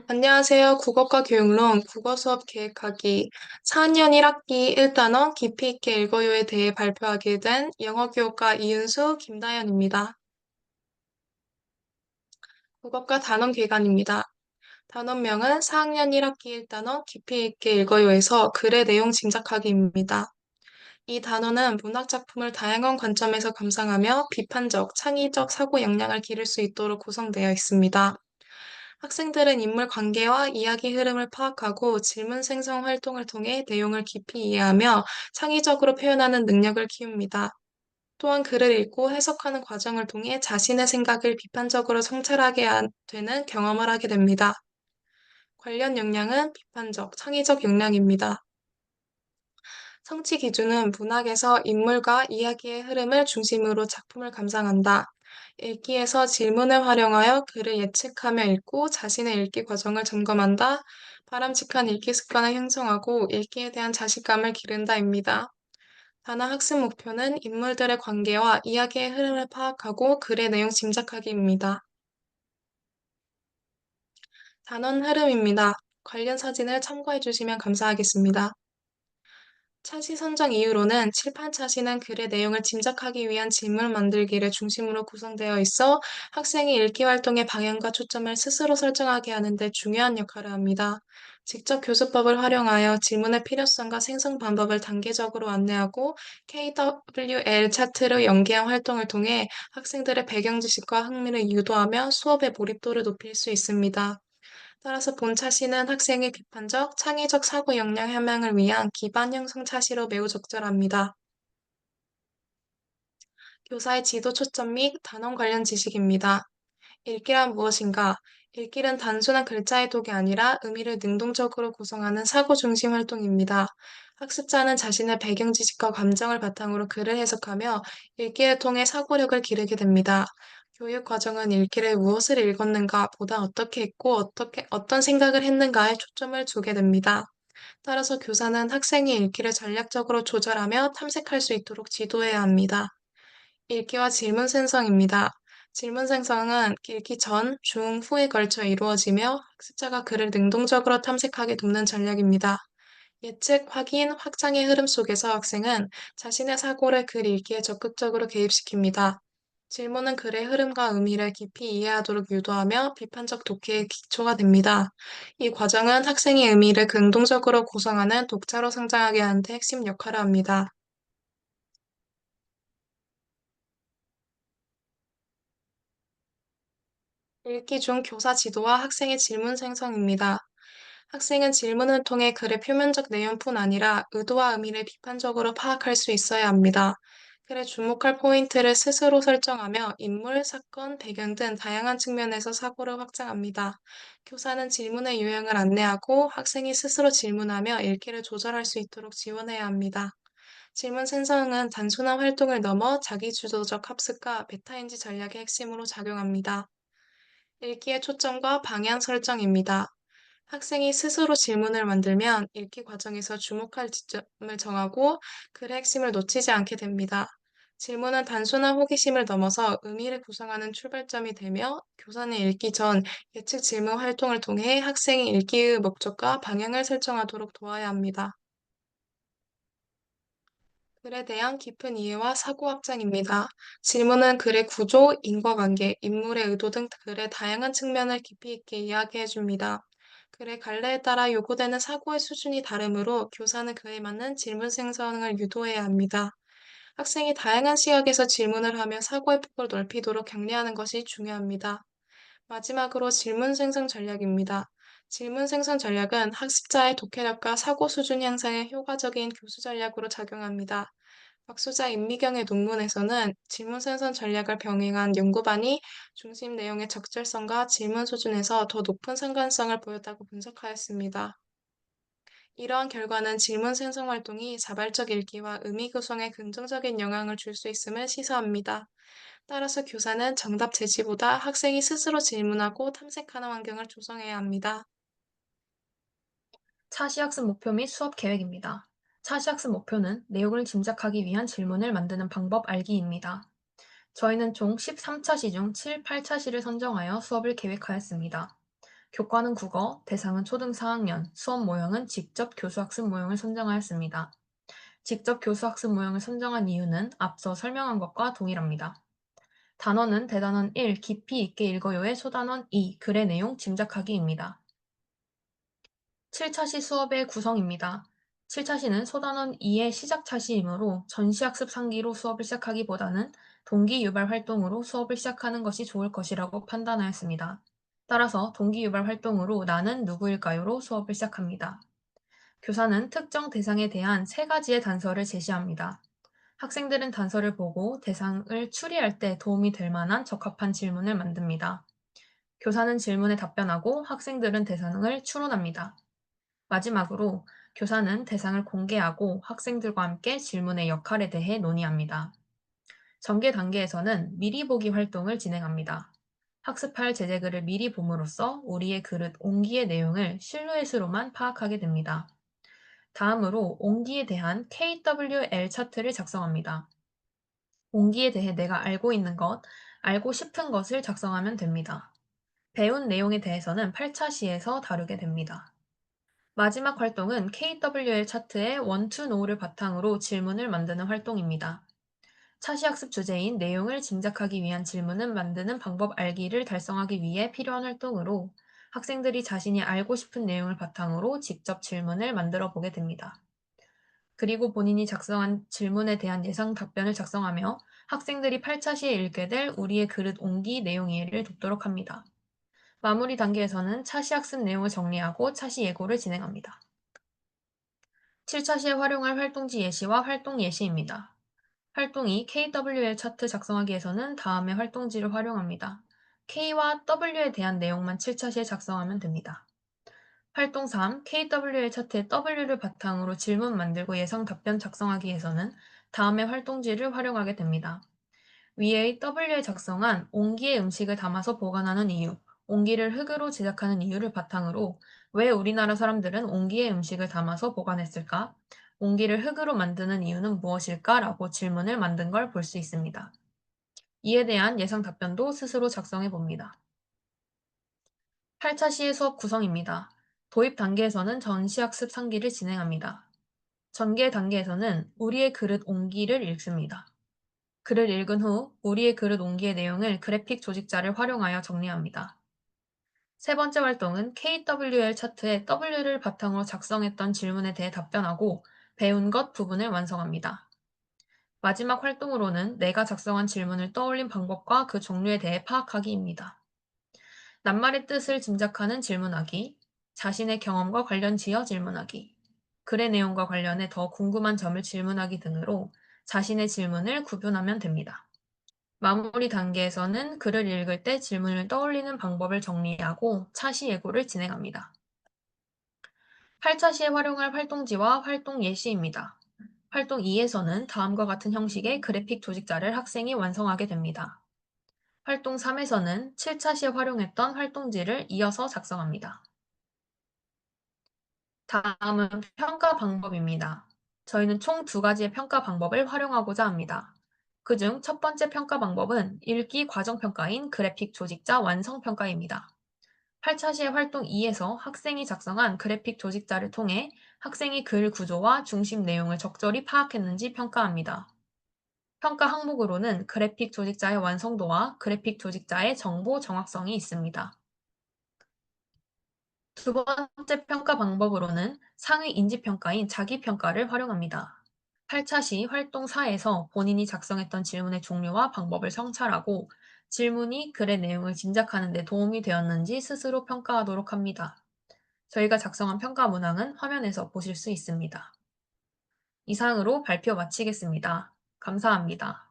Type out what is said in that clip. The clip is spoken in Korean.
안녕하세요. 국어과 교육론 국어 수업 계획하기 4학년 1학기 1단원 깊이 있게 읽어요에 대해 발표하게 된 영어교육과 이윤수, 김다연입니다. 국어과 단원 기간입니다. 단원명은 4학년 1학기 1단원 깊이 있게 읽어요에서 글의 내용 짐작하기입니다. 이 단원은 문학 작품을 다양한 관점에서 감상하며 비판적, 창의적 사고 역량을 기를 수 있도록 구성되어 있습니다. 학생들은 인물 관계와 이야기 흐름을 파악하고 질문 생성 활동을 통해 내용을 깊이 이해하며 창의적으로 표현하는 능력을 키웁니다. 또한 글을 읽고 해석하는 과정을 통해 자신의 생각을 비판적으로 성찰하게 되는 경험을 하게 됩니다. 관련 역량은 비판적, 창의적 역량입니다. 성취 기준은 문학에서 인물과 이야기의 흐름을 중심으로 작품을 감상한다. 읽기에서 질문을 활용하여 글을 예측하며 읽고 자신의 읽기 과정을 점검한다. 바람직한 읽기 습관을 형성하고 읽기에 대한 자신감을 기른다입니다. 단어 학습 목표는 인물들의 관계와 이야기의 흐름을 파악하고 글의 내용 짐작하기입니다. 단원 흐름입니다. 관련 사진을 참고해 주시면 감사하겠습니다. 차시 선정 이유로는 칠판 차시는 글의 내용을 짐작하기 위한 질문 만들기를 중심으로 구성되어 있어 학생이 읽기 활동의 방향과 초점을 스스로 설정하게 하는 데 중요한 역할을 합니다. 직접 교수법을 활용하여 질문의 필요성과 생성 방법을 단계적으로 안내하고 KWL 차트를 연계한 활동을 통해 학생들의 배경 지식과 흥미를 유도하며 수업의 몰입도를 높일 수 있습니다. 따라서 본 차시는 학생의 비판적, 창의적 사고 역량 함양을 위한 기반 형성 차시로 매우 적절합니다. 교사의 지도 초점 및 단원 관련 지식입니다. 읽기란 무엇인가? 읽기는 단순한 글자의 독이 아니라 의미를 능동적으로 구성하는 사고 중심 활동입니다. 학습자는 자신의 배경 지식과 감정을 바탕으로 글을 해석하며 읽기를 통해 사고력을 기르게 됩니다. 교육 과정은 읽기를 무엇을 읽었는가 보다 어떻게 읽고 어떤 생각을 했는가에 초점을 두게 됩니다. 따라서 교사는 학생이 읽기를 전략적으로 조절하며 탐색할 수 있도록 지도해야 합니다. 읽기와 질문 생성입니다. 질문 생성은 읽기 전, 중, 후에 걸쳐 이루어지며 학습자가 글을 능동적으로 탐색하게 돕는 전략입니다. 예측, 확인, 확장의 흐름 속에서 학생은 자신의 사고를 글 읽기에 적극적으로 개입시킵니다. 질문은 글의 흐름과 의미를 깊이 이해하도록 유도하며 비판적 독해의 기초가 됩니다. 이 과정은 학생의 의미를 긍정적으로 구성하는 독자로 성장하게 하는 데 핵심 역할을 합니다. 읽기 중 교사 지도와 학생의 질문 생성입니다. 학생은 질문을 통해 글의 표면적 내용뿐 아니라 의도와 의미를 비판적으로 파악할 수 있어야 합니다. 글에 주목할 포인트를 스스로 설정하며 인물, 사건, 배경 등 다양한 측면에서 사고를 확장합니다. 교사는 질문의 유형을 안내하고 학생이 스스로 질문하며 읽기를 조절할 수 있도록 지원해야 합니다. 질문 생성은 단순한 활동을 넘어 자기주도적 학습과 메타인지 전략의 핵심으로 작용합니다. 읽기의 초점과 방향 설정입니다. 학생이 스스로 질문을 만들면 읽기 과정에서 주목할 지점을 정하고 글의 핵심을 놓치지 않게 됩니다. 질문은 단순한 호기심을 넘어서 의미를 구성하는 출발점이 되며 교사는 읽기 전 예측 질문 활동을 통해 학생이 읽기의 목적과 방향을 설정하도록 도와야 합니다. 글에 대한 깊은 이해와 사고 확장입니다. 질문은 글의 구조, 인과관계, 인물의 의도 등 글의 다양한 측면을 깊이 있게 이야기해 줍니다. 글의 갈래에 따라 요구되는 사고의 수준이 다르므로 교사는 그에 맞는 질문 생성을 유도해야 합니다. 학생이 다양한 시각에서 질문을 하며 사고의 폭을 넓히도록 격려하는 것이 중요합니다. 마지막으로 질문 생성 전략입니다. 질문 생성 전략은 학습자의 독해력과 사고 수준 향상에 효과적인 교수 전략으로 작용합니다. 박수자 임미경의 논문에서는 질문 생성 전략을 병행한 연구반이 중심 내용의 적절성과 질문 수준에서 더 높은 상관성을 보였다고 분석하였습니다. 이러한 결과는 질문 생성 활동이 자발적 읽기와 의미 구성에 긍정적인 영향을 줄 수 있음을 시사합니다. 따라서 교사는 정답 제시보다 학생이 스스로 질문하고 탐색하는 환경을 조성해야 합니다. 차시학습 목표 및 수업 계획입니다. 차시학습 목표는 내용을 짐작하기 위한 질문을 만드는 방법 알기입니다. 저희는 총 13차시 중 7, 8차시를 선정하여 수업을 계획하였습니다. 교과는 국어, 대상은 초등 4학년, 수업 모형은 직접 교수학습 모형을 선정하였습니다. 직접 교수학습 모형을 선정한 이유는 앞서 설명한 것과 동일합니다. 단원은 대단원 1 깊이 있게 읽어요의 소단원 2 글의 내용 짐작하기입니다. 7차시 수업의 구성입니다. 7차시는 소단원 2의 시작차시이므로 전시학습 상기로 수업을 시작하기보다는 동기 유발 활동으로 수업을 시작하는 것이 좋을 것이라고 판단하였습니다. 따라서 동기 유발 활동으로 나는 누구일까요로 수업을 시작합니다. 교사는 특정 대상에 대한 세 가지의 단서를 제시합니다. 학생들은 단서를 보고 대상을 추리할 때 도움이 될 만한 적합한 질문을 만듭니다. 교사는 질문에 답변하고 학생들은 대상을 추론합니다. 마지막으로 교사는 대상을 공개하고 학생들과 함께 질문의 역할에 대해 논의합니다. 전개 단계에서는 미리 보기 활동을 진행합니다. 학습할 제재글을 미리 봄으로써 우리의 그릇 옹기의 내용을 실루엣으로만 파악하게 됩니다. 다음으로 옹기에 대한 KWL 차트를 작성합니다. 옹기에 대해 내가 알고 있는 것, 알고 싶은 것을 작성하면 됩니다. 배운 내용에 대해서는 8차 시에서 다루게 됩니다. 마지막 활동은 KWL 차트의 원 투 노를 바탕으로 질문을 만드는 활동입니다. 차시학습 주제인 내용을 짐작하기 위한 질문을 만드는 방법 알기를 달성하기 위해 필요한 활동으로 학생들이 자신이 알고 싶은 내용을 바탕으로 직접 질문을 만들어 보게 됩니다. 그리고 본인이 작성한 질문에 대한 예상 답변을 작성하며 학생들이 8차 시에 읽게 될 우리의 그릇 옹기 내용 이해를 돕도록 합니다. 마무리 단계에서는 차시 학습 내용을 정리하고 차시 예고를 진행합니다. 7차 시에 활용할 활동지 예시와 활동 예시입니다. 활동 2 KWL 차트 작성하기에서는 다음의 활동지를 활용합니다. K와 W에 대한 내용만 7차 시에 작성하면 됩니다. 활동 3 KWL 차트의 W를 바탕으로 질문 만들고 예상 답변 작성하기에서는 다음의 활동지를 활용하게 됩니다. 위의 W에 작성한 옹기의 음식을 담아서 보관하는 이유, 옹기를 흙으로 제작하는 이유를 바탕으로 왜 우리나라 사람들은 옹기의 음식을 담아서 보관했을까? 옹기를 흙으로 만드는 이유는 무엇일까? 라고 질문을 만든 걸 볼 수 있습니다. 이에 대한 예상 답변도 스스로 작성해 봅니다. 8차 시의 수업 구성입니다. 도입 단계에서는 전시학습 상기를 진행합니다. 전개 단계에서는 우리의 그릇 옹기를 읽습니다. 글을 읽은 후 우리의 그릇 옹기의 내용을 그래픽 조직자를 활용하여 정리합니다. 세 번째 활동은 KWL 차트에 W를 바탕으로 작성했던 질문에 대해 답변하고 배운 것 부분을 완성합니다. 마지막 활동으로는 내가 작성한 질문을 떠올린 방법과 그 종류에 대해 파악하기입니다. 낱말의 뜻을 짐작하는 질문하기, 자신의 경험과 관련 지어 질문하기, 글의 내용과 관련해 더 궁금한 점을 질문하기 등으로 자신의 질문을 구분하면 됩니다. 마무리 단계에서는 글을 읽을 때 질문을 떠올리는 방법을 정리하고 차시 예고를 진행합니다. 8차 시에 활용할 활동지와 활동 예시입니다. 활동 2에서는 다음과 같은 형식의 그래픽 조직자를 학생이 완성하게 됩니다. 활동 3에서는 7차 시에 활용했던 활동지를 이어서 작성합니다. 다음은 평가 방법입니다. 저희는 총 두 가지의 평가 방법을 활용하고자 합니다. 그중 첫 번째 평가 방법은 읽기 과정 평가인 그래픽 조직자 완성 평가입니다. 8차 시의 활동 2에서 학생이 작성한 그래픽 조직자를 통해 학생이 글 구조와 중심 내용을 적절히 파악했는지 평가합니다. 평가 항목으로는 그래픽 조직자의 완성도와 그래픽 조직자의 정보 정확성이 있습니다. 두 번째 평가 방법으로는 상위 인지평가인 자기평가를 활용합니다. 8차 시 활동 4에서 본인이 작성했던 질문의 종류와 방법을 성찰하고 질문이 글의 내용을 짐작하는 데 도움이 되었는지 스스로 평가하도록 합니다. 저희가 작성한 평가 문항은 화면에서 보실 수 있습니다. 이상으로 발표 마치겠습니다. 감사합니다.